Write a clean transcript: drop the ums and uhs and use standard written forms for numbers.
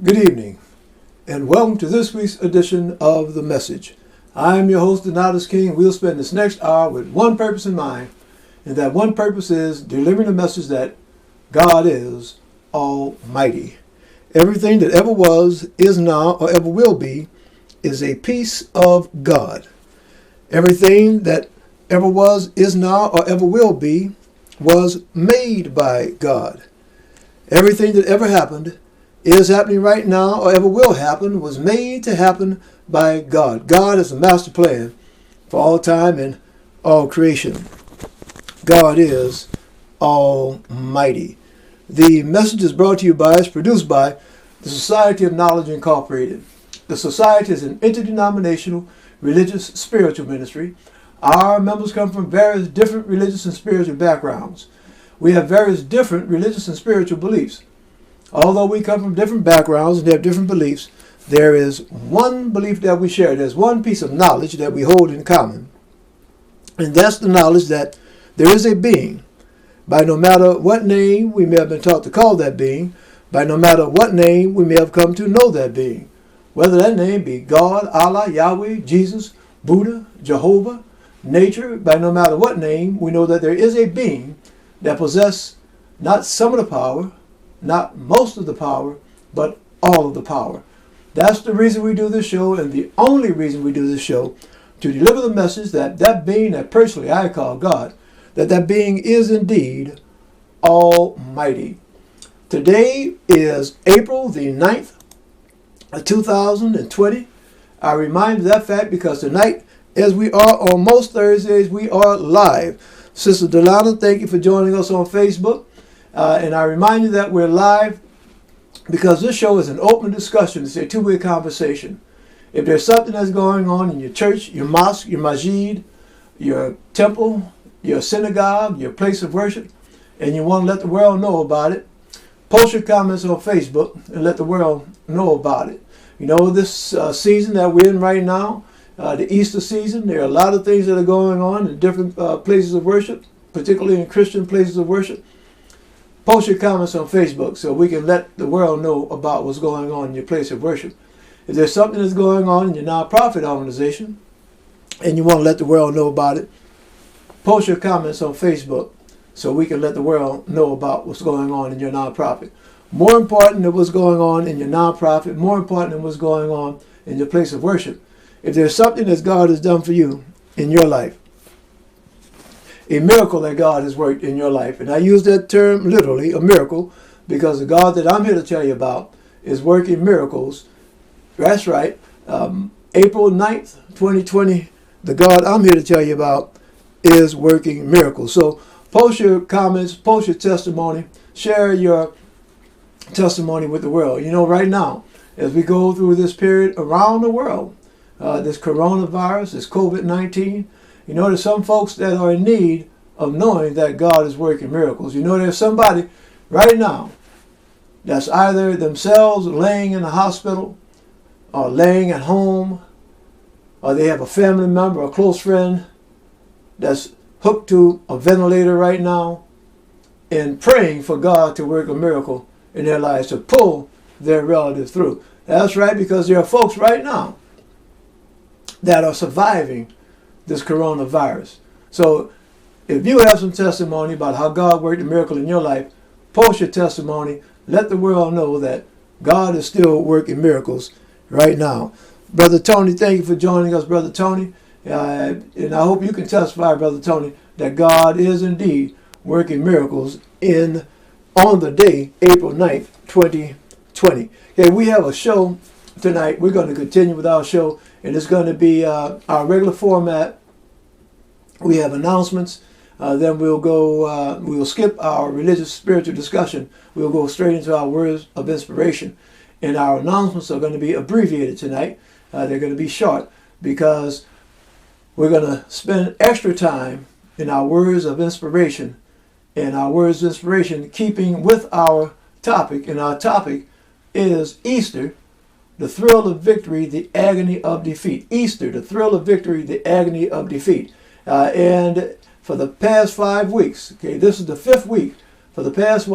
Good evening, and welcome to this week's edition of The Message. I am your host, Donatus King. We'll spend this next hour with one purpose in mind, and that one purpose is delivering the message that God is Almighty. Everything that ever was, is now, or ever will be is a piece of God. Everything that ever was, is now, or ever will be was made by God. Everything that ever happened, is happening right now, or ever will happen, was made to happen by God. God is the master plan for all time and all creation. God is Almighty. The message is brought to you by, is produced by the Society of Knowledge Incorporated. The Society is an interdenominational religious spiritual ministry. Our members come from various different religious and spiritual backgrounds. We have various different religious and spiritual beliefs. Although we come from different backgrounds and have different beliefs, there is one belief that we share. There's one piece of knowledge that we hold in common. And that's the knowledge that there is a being. By no matter what name we may have been taught to call that being, by no matter what name we may have come to know that being, whether that name be God, Allah, Yahweh, Jesus, Buddha, Jehovah, nature, by no matter what name, we know that there is a being that possesses not some of the power, not most of the power, but all of the power. That's the reason we do this show, and the only reason we do this show, to deliver the message that that being that personally I call God, that being is indeed Almighty. Today is April the 9th, 2020. I remind you of that fact because tonight, as we are on most Thursdays, we are live. Sister Delana, thank you for joining us on Facebook. And I remind you that we're live because this show is an open discussion. It's a two-way conversation. If there's something that's going on in your church, your mosque, your masjid, your temple, your synagogue, your place of worship, and you want to let the world know about it, post your comments on Facebook and let the world know about it. You know, this season that we're in right now, the Easter season, there are a lot of things that are going on in different places of worship, particularly in Christian places of worship. Post your comments on Facebook so we can let the world know about what's going on in your place of worship. If there's something that's going on in your nonprofit organization and you want to let the world know about it, post your comments on Facebook so we can let the world know about what's going on in your nonprofit. More important than what's going on in your nonprofit, more important than what's going on in your place of worship, if there's something that God has done for you in your life, a miracle that God has worked in your life. And I use that term literally, a miracle, because the God that I'm here to tell you about is working miracles. That's right. April 9th, 2020, the God I'm here to tell you about is working miracles. So post your comments, post your testimony, share your testimony with the world. You know, right now, as we go through this period around the world, this coronavirus, this COVID-19, you know, there's some folks that are in need of knowing that God is working miracles. You know, there's somebody right now that's either themselves laying in the hospital or laying at home, or they have a family member, a close friend that's hooked to a ventilator right now and praying for God to work a miracle in their lives, to pull their relative through. That's right, because there are folks right now that are surviving this coronavirus. So if you have some testimony about how God worked a miracle in your life, post your testimony. Let the world know that God is still working miracles right now. Brother Tony, thank you for joining us, Brother Tony. And I hope you can testify, Brother Tony, that God is indeed working miracles on the day, April 9th, 2020. Okay, we have a show tonight. We're going to continue with our show, and it's going to be our regular format. We have announcements. Then we'll skip our religious spiritual discussion. We'll go straight into our words of inspiration. And our announcements are going to be abbreviated tonight. They're going to be short because we're going to spend extra time in our words of inspiration. And our words of inspiration keeping with our topic. And our topic is Easter, the thrill of victory, the agony of defeat. Easter, the thrill of victory, the agony of defeat. And for the past 5 weeks, okay, this is the 5th week, for the past